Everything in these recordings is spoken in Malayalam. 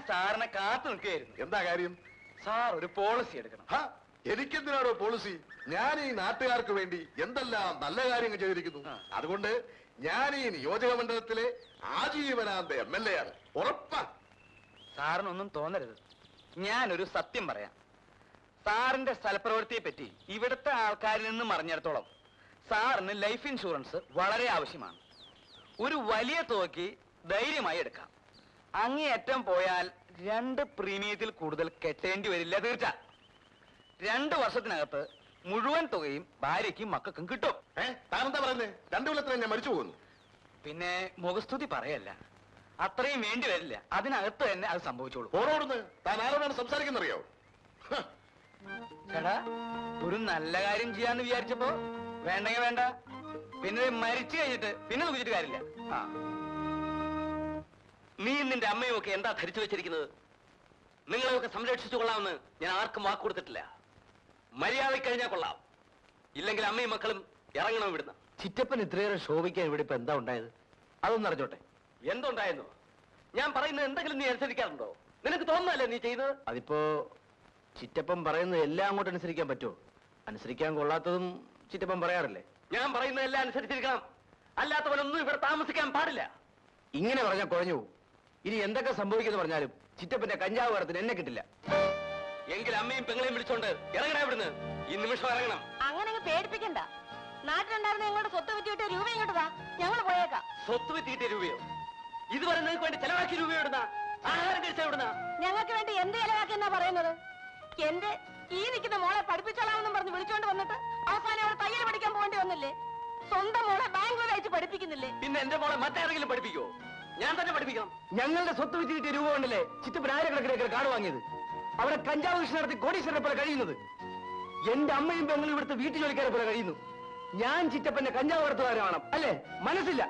സാറിനെ കാത്തു നിൽക്കുകയായിരുന്നു. എന്താ കാര്യം? സാർ ഒരു പോളിസി എടുക്കണം. എനിക്കെന്തിനാണോ പോളിസി? ഞാൻ ഈ നാട്ടുകാർക്ക് വേണ്ടി എന്തെല്ലാം നല്ല കാര്യങ്ങൾ ചെയ്തിരിക്കുന്നു. അതുകൊണ്ട് ഞാൻ ഈ നിയോജക മണ്ഡലത്തിലെ ആജീവനാന്ത MLA ആണ്. ഉറപ്പാ. സാറിനൊന്നും തോന്നരുത്. ഞാനൊരു സത്യം പറയാം. സാറിന്റെ സ്ഥലപ്രവൃത്തിയെ പറ്റി ഇവിടുത്തെ ആൾക്കാരിൽ നിന്നും അറിഞ്ഞിടത്തോളം സാറിന് ലൈഫ് ഇൻഷുറൻസ് വളരെ ആവശ്യമാണ്. ഒരു വലിയ തുകയ്ക്ക് ധൈര്യമായി എടുക്കാം. അങ്ങേയറ്റം പോയാൽ 2 പ്രീമിയത്തിൽ കൂടുതൽ കെട്ടേണ്ടി വരില്ല. തീർച്ച 2 വർഷത്തിനകത്ത് മുഴുവൻ തുകയും ഭാര്യയ്ക്കും മക്കൾക്കും കിട്ടും. താനെന്താ പറയുന്നത്? 2 കൊല്ലത്തിൽ ഞാൻ മരിച്ചു പോകുന്നു. പിന്നെ മുഖസ്തുതി പറയല്ല, അത്രയും വേണ്ടി വരില്ല. അതിനകത്ത് തന്നെ അത് സംഭവിച്ചോളൂ. ഓരോടുന്ന് താൻ ആരോടാണ് സംസാരിക്കുന്നറിയോ? ചേട്ടാ, ഒരു നല്ല കാര്യം ചെയ്യാന്ന് വിചാരിച്ചപ്പോ വേണ്ടെങ്കിൽ വേണ്ട, പിന്നെ മരിച്ചു കഴിഞ്ഞിട്ട് പിന്നെ നോക്കിച്ചിട്ട് കാര്യമില്ല. നീ നിന്റെ അമ്മയും ഒക്കെ എന്താ ധരിച്ചു വെച്ചിരിക്കുന്നത്? നിങ്ങളെയൊക്കെ സംരക്ഷിച്ചു കൊള്ളാമെന്ന് ഞാൻ ആർക്കും വാക്ക് കൊടുത്തിട്ടില്ല. മര്യാദ കഴിഞ്ഞാൽ കൊള്ളാം, ഇല്ലെങ്കിൽ അമ്മയും മക്കളും ഇറങ്ങണം ഇവിടുന്ന്. ചിറ്റപ്പൻ ഇത്രയേറെ ശോഭിക്കാൻ ഇവിടെ ഇപ്പൊ എന്താ ഉണ്ടായത്? അതൊന്നും അറിഞ്ഞോട്ടെ. എന്തുണ്ടായിരുന്നു? ഞാൻ പറയുന്നത് എന്തെങ്കിലും നീ അനുസരിക്കാറുണ്ടോ? നിനക്ക് തോന്നുന്നല്ലേ നീ ചെയ്തത്? അതിപ്പോ ചിറ്റപ്പൻ പറയുന്നത് എല്ലാം അങ്ങോട്ട് അനുസരിക്കാൻ പറ്റുമോ? അനുസരിക്കാൻ കൊള്ളാത്തതും ചിറ്റപ്പൻ പറയാറില്ലേ? ഞാൻ പറയുന്നതെല്ലാം അനുസരിച്ചിരിക്കണം, അല്ലാത്തവനൊന്നും ഇവിടെ താമസിക്കാൻ പാടില്ല. ഇങ്ങനെ പറഞ്ഞാൽ കുഴഞ്ഞു പോകും. ഇനി എന്തൊക്കെ സംഭവിക്കുന്നു പറഞ്ഞാലും ചിറ്റപ്പന്റെ കഞ്ചാവ് കടത്തിന് എന്നെ കിട്ടില്ല. എങ്കിൽ അമ്മയും പെങ്ങളെയും വിളിച്ചോണ്ട് ഇറങ്ങണ ഇവിടുന്ന്. ഈ നിമിഷം ഇറങ്ങണം. അങ്ങനെ പേടിപ്പിക്കണ്ട. നാട്ടിലുണ്ടായിരുന്ന ഞങ്ങളുടെ സ്വത്ത് വിറ്റിട്ട് രൂപ ഇങ്ങോട്ട് താ, ഞങ്ങൾ പോയേക്കാം. സ്വത്ത് വിറ്റിട്ട് രൂപയോ? ഇതുവരെ നിങ്ങൾക്ക് വേണ്ടി ചെലവാക്കിയ രൂപ എവിടുന്ന? ആഹാരം കഴിച്ച എവിടുന്ന? ഞങ്ങൾക്ക് വേണ്ടി എന്ത് ചെലവാക്കിയെന്നാ പറയുന്നത്? എന്റെ ഈ നിൽക്കുന്ന മോളെ പഠിപ്പിച്ചോളാമെന്നും പറഞ്ഞ് വിളിച്ചോണ്ട് വന്നിട്ട് അവസാനം അവളെ തയ്യൽ പഠിക്കാൻ പോകേണ്ടി വന്നില്ലേ? സ്വന്തം മോളെ ബാംഗ്ലൂർ അയച്ച് പഠിപ്പിക്കുന്നില്ലേ? പിന്നെ എന്റെ മോളെ മറ്റാരെങ്കിലും പഠിപ്പിക്കോ? ഞാൻ തന്നെ പഠിപ്പിക്കണം. ഞങ്ങളുടെ സ്വത്ത് വിറ്റ് കിട്ടിയ രൂപ കൊണ്ടല്ലേ ചിറ്റപ്പൻ 1000 കാട് വാങ്ങിയത്. അവിടെ കഞ്ചാവ് കൃഷി നടത്തി കോടീശ്വരനെ പോലെ കഴിയുന്നത്. എന്റെ അമ്മയും പെങ്ങളും ഇവിടുത്തെ വീട്ടു ജോലിക്കാരെ പോലെ കഴിയുന്നു. ഞാൻ ചിറ്റപ്പന്റെ കഞ്ചാവ് കടത്തുകാരാണ് അല്ലേ? മനസ്സില്ല.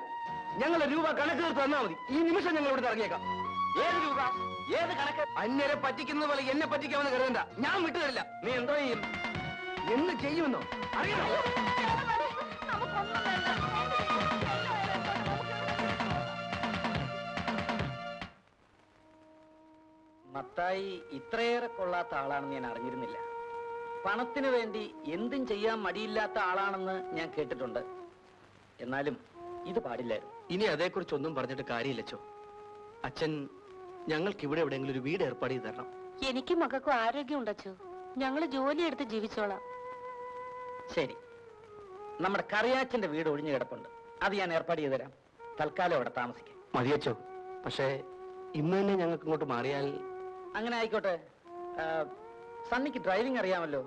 ഞങ്ങളുടെ രൂപ കണക്ക് തീർത്ത് തന്നാൽ മതി. ഈ നിമിഷം ഞങ്ങൾ ഇവിടുന്ന് ഇറങ്ങിയേക്കാം. ഏത് രൂപ? ഏത് കണക്ക്? അന്യരെ പറ്റിക്കുന്നത് പോലെ എന്നെ പറ്റിക്കാമെന്ന് കരുതണ്ട. ഞാൻ വിട്ടുതരില്ല. നീ എന്തോ ചെയ്യും? എന്ന് ചെയ്യുമെന്നോ അറിയണോ? മത്തായി ഇത്രയേറെ കൊള്ളാത്ത ആളാണെന്ന് ഞാൻ അറിഞ്ഞിരുന്നില്ല. പണത്തിന് വേണ്ടി എന്തും ചെയ്യാൻ മടിയില്ലാത്ത ആളാണെന്ന് ഞാൻ കേട്ടിട്ടുണ്ട്. എന്നാലും ഇത് പാടില്ലായിരുന്നു. ഇനി അതേക്കുറിച്ചൊന്നും പറഞ്ഞിട്ട് കാര്യമില്ലച്ചോ. അച്ഛൻ ഞങ്ങൾക്ക് ഇവിടെ എവിടെയെങ്കിലും ഒരു വീട് ഏർപ്പാട് ചെയ്ത് തരണം. എനിക്കും മക്കൾക്കും ആരോഗ്യം ഉണ്ടച്ചോ. ഞങ്ങള് ജോലിയെടുത്ത് ജീവിച്ചോളാം. ശരി, നമ്മുടെ കറിയാച്ചന്റെ വീട് ഒഴിഞ്ഞു കിടപ്പുണ്ട്. അത് ഞാൻ ഏർപ്പാട് ചെയ്ത് തരാം. തൽക്കാലം അവിടെ താമസിക്കാം. മതിയച്ചോ. പക്ഷേ ഇന്ന് തന്നെ ഞങ്ങൾക്ക് ഇങ്ങോട്ട് മാറിയാൽ. അങ്ങനെ ആയിക്കോട്ടെ. സണ്ണിക്ക് ഡ്രൈവിംഗ് അറിയാമല്ലോ.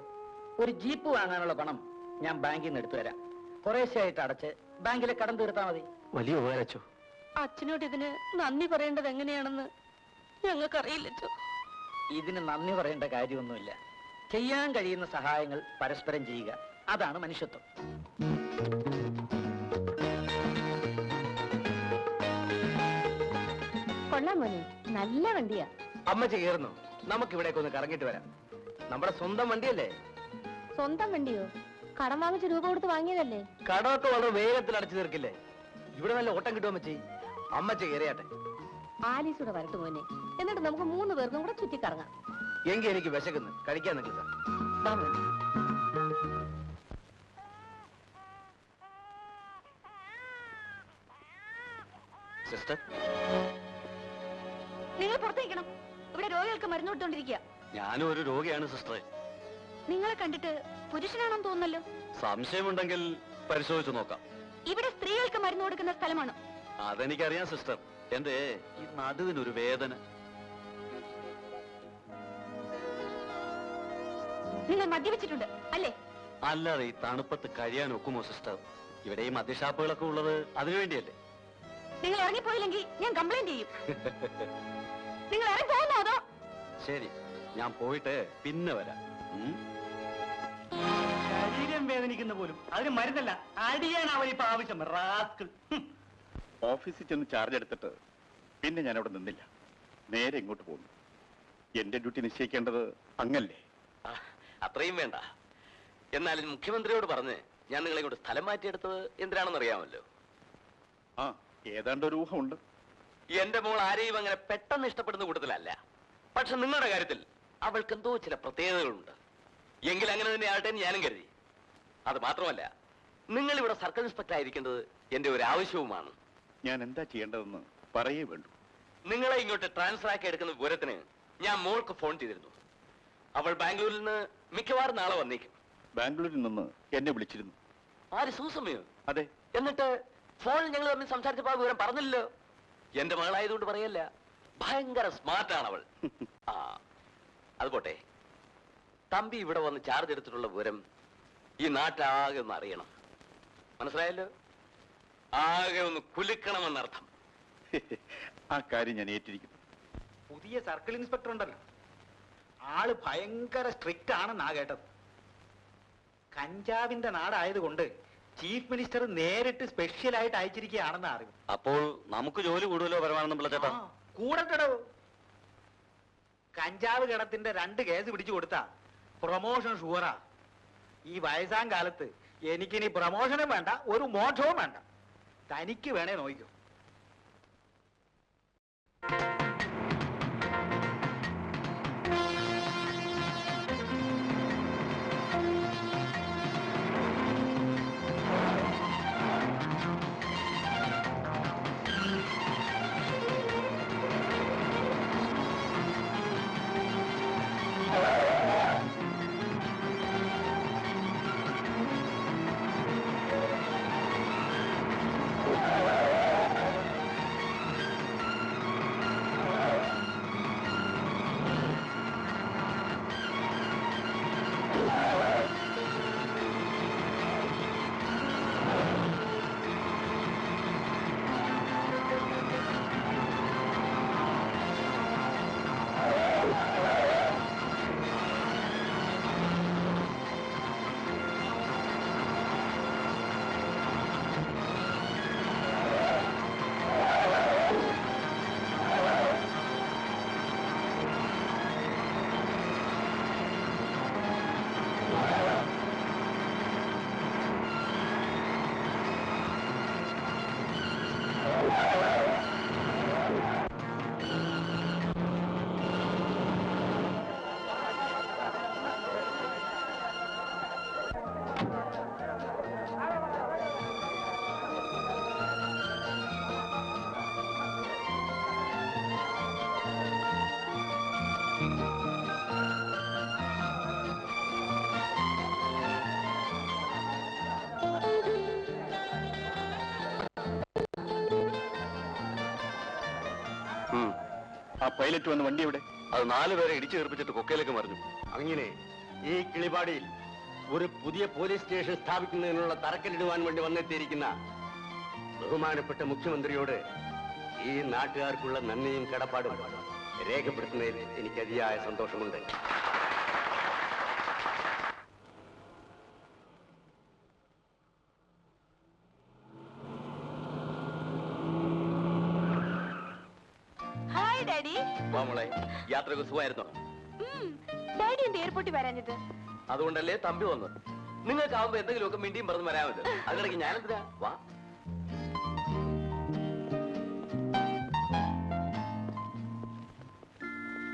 ഒരു ജീപ്പ് വാങ്ങാനുള്ള പണം ഞാൻ ബാങ്കിൽ നിന്ന് എടുത്തു തരാം. കുറേശ്ശെയായിട്ട് അടച്ച് ബാങ്കിലെ കടം തീർത്താൽ മതി. വലിയ ഉപകാരച്ചോ. അച്ഛനോട് ഇതിന് നന്ദി പറയേണ്ടത് എങ്ങനെയാണെന്ന് ഞങ്ങൾക്കറിയില്ലച്ചോ. ഇതിന് നന്ദി പറയേണ്ട കാര്യമൊന്നുമില്ല. ചെയ്യാൻ കഴിയുന്ന സഹായങ്ങൾ പരസ്പരം ചെയ്യുക, അതാണ് മനുഷ്യത്വം. കൊള്ളാം മോനെ, നല്ല വണ്ടിയാ. അമ്മച്ചി കയറുന്നു. നമുക്ക് ഇവിടേക്ക് ഒന്ന് കറങ്ങിട്ട് വരാം. നമ്മുടെ സ്വന്തം വണ്ടിയല്ലേ. സ്വന്തം വണ്ടിയോ? കടം വാങ്ങിച്ച് രൂപ കൊടുത്ത് വാങ്ങിയതല്ലേ? കടമൊക്കെ വളരെ വേഗത്തിൽ അടച്ചു തീർക്കില്ലേ. ഇവിടെ നല്ല ഓട്ടം കിട്ടും അമ്മച്ചി. അമ്മച്ചി കയറിയാട്ടെ. ആലീസൂടെ വരട്ടു മോനെ, എന്നിട്ട് നമുക്ക് 3 പേർക്കും കൂടെ ചുറ്റിക്കറങ്ങാം. എങ്കിൽ എനിക്ക് വിശക്കുന്നു. കഴിക്കാൻ നിൽക്കുക. സിസ്റ്റർ, നിങ്ങൾ പുറത്തേക്കണം. ഇവിടെ രോഗികൾക്ക് മരുന്ന് കൊടുത്തോണ്ടിരിക്കുക. ഞാനും ഒരു രോഗിയാണ് സിസ്റ്ററെ. നിങ്ങളെ കണ്ടിട്ട് പുരുഷനാണെന്ന് തോന്നുന്നല്ലോ. സംശയമുണ്ടെങ്കിൽ പരിശോധിച്ചു നോക്കാം. ഇവിടെ സ്ത്രീകൾക്ക് മരുന്ന് കൊടുക്കുന്ന സ്ഥലമാണ്. അതെനിക്കറിയാം സിസ്റ്റർ. എന്റെ ഈ നടുവിനൊരു വേദന. നിങ്ങൾ മദ്യപിച്ചിട്ടുണ്ട് അല്ലേ? അല്ലാതെ ഈ തണുപ്പത്ത് കഴിയാൻ ഒക്കുമോ സിസ്റ്റർ? ഇവിടെ ഈ മദ്യഷാപ്പുകളൊക്കെ ഉള്ളത് അതിനുവേണ്ടിയല്ലേ? നിങ്ങൾ ഇറങ്ങിപ്പോയില്ലെങ്കിൽ ഞാൻ കംപ്ലൈന്റ് ചെയ്യും. നിങ്ങൾ ഇറങ്ങി പോകുന്നോ അതോ? ശരി, ഞാൻ പോയിട്ട് പിന്നെ വരാം. ശരീരം വേദനിക്കുന്ന പോലും അതിന് മരുന്നല്ല, അടിയാണ് അവനിപ്പോ ആവശ്യം. ഓഫീസിൽ ചെന്ന് ചാർജ് എടുത്തിട്ട് പിന്നെ ഞാൻ അവിടെ നിന്നില്ല. നേരെ ഇങ്ങോട്ട് പോകുന്നു. എന്റെ ഡ്യൂട്ടി നിശ്ചയിക്കേണ്ടത് അങ്ങല്ലേ? അത്രയും വേണ്ട. എന്നാലും മുഖ്യമന്ത്രിയോട് പറഞ്ഞ് ഞാൻ നിങ്ങളെ കൊണ്ട് സ്ഥലം മാറ്റിയെടുത്തത് എന്തിനാണെന്ന് അറിയാമല്ലോ. ഏതാണ്ട് ഒരു ഊഹമുണ്ട്. എന്റെ മോൾ ആരെയും അങ്ങനെ പെട്ടെന്ന് ഇഷ്ടപ്പെടുന്ന കൂട്ടത്തിലല്ല. പക്ഷെ നിങ്ങളുടെ കാര്യത്തിൽ അവൾക്ക് എന്തോ ചില പ്രത്യേകതകളുണ്ട്. എങ്കിൽ അങ്ങനെ തന്നെ ആകട്ടെ എന്ന് ഞാനും കരുതി. അത് മാത്രമല്ല, നിങ്ങൾ ഇവിടെ സർക്കിൾ ഇൻസ്പെക്ടർ ആയിരിക്കേണ്ടത് എന്റെ ഒരു ആവശ്യവുമാണ്. ഞാൻ എന്താ ചെയ്യേണ്ടതെന്ന് പറയേ വേണ്ടു. നിങ്ങളെ ഇങ്ങോട്ട് ട്രാൻസ്ഫർ ആക്കി എടുക്കുന്ന വിവരത്തിന് ഞാൻ മോൾക്ക് ഫോൺ ചെയ്തിരുന്നു. അവൾ ബാംഗ്ലൂരിൽ നിന്ന് മിക്കവാറും നാളെ വന്നേക്കും. ബാംഗ്ലൂരിൽ നിന്ന് എന്നെ വിളിച്ചിരുന്നു. ആര്? സൂസമ്മയോ? അതെ. എന്നിട്ട് ഫോണിൽ ഞങ്ങൾ തമ്മിൽ സംസാരിച്ചപ്പോൾ ആ വിവരം പറഞ്ഞില്ലല്ലോ. എന്റെ മകളായതുകൊണ്ട് പറയല്ല, ഭയങ്കര സ്മാർട്ടാണ് അവൾ. ആ, അത് പോട്ടെ. തമ്പി ഇവിടെ വന്ന് ചാർജ് എടുത്തിട്ടുള്ള വിവരം ഈ നാട്ടാകെ ഒന്ന് അറിയണം. മനസ്സിലായല്ലോ? ആകെ ഒന്ന് കുലുക്കണമെന്നർത്ഥം. ആ കാര്യം ഞാൻ ഏറ്റിരിക്കുന്നു. പുതിയ സർക്കിൾ ഇൻസ്പെക്ടർ ഉണ്ടല്ലോ, ആള് ഭയങ്കര സ്ട്രിക്റ്റ് ആണെന്നാ കേട്ടത്. കഞ്ചാവിന്റെ നാടായതുകൊണ്ട് ചീഫ് മിനിസ്റ്റർ നേരിട്ട് സ്പെഷ്യലായിട്ട് അയച്ചിരിക്കുകയാണെന്ന് അറിയും. അപ്പോൾ നമുക്ക് ജോലി കൂടുതലോ പരമാണെന്നുള്ള ചേട്ടാ? കൂടട്ടോ. കഞ്ചാവ് കിടത്തിന്റെ 2 കേസ് പിടിച്ചു കൊടുത്താ പ്രൊമോഷൻ ഷുവറാ. ഈ വയസ്സാം കാലത്ത് എനിക്കിനി പ്രൊമോഷനും വേണ്ട, ഒരു മോക്ഷവും വേണ്ട. തനിക്ക് വേണേ നോക്കൂ. ആ പൈലറ്റ് വന്ന വണ്ടി എവിടെ? അത് 4 പേരെ ഇടിച്ചു തീർപ്പിച്ചിട്ട് കൊക്കയിലേക്ക് മറിഞ്ഞു. അങ്ങനെ ഈ കിളിപാടിയിൽ ഒരു പുതിയ പോലീസ് സ്റ്റേഷൻ സ്ഥാപിക്കുന്നതിനുള്ള തറക്കല്ലിടുവാൻ വേണ്ടി വന്നെത്തിയിരിക്കുന്ന ബഹുമാനപ്പെട്ട മുഖ്യമന്ത്രിയോട് ഈ നാട്ടുകാർക്കുള്ള നന്ദിയും കടപ്പാടും രേഖപ്പെടുത്തുന്നതിൽ എനിക്ക് അതിയായ സന്തോഷമുണ്ട്. Hi daddy. മോളെ, യാത്രക്ക് സുഖമായിരുന്നോ? ഡാഡി എന്ത് എയർപോർട്ടിൽ വരാഞ്ഞത്? അതുകൊണ്ടല്ലേ തമ്പി വന്നത്. നിങ്ങൾക്കാവുമ്പോ എന്തെങ്കിലുമൊക്കെ മിണ്ടിയും പറഞ്ഞു വരാമല്ലോ. അതിനിടയ്ക്ക് ഞാനെന്തിനാ? വാ.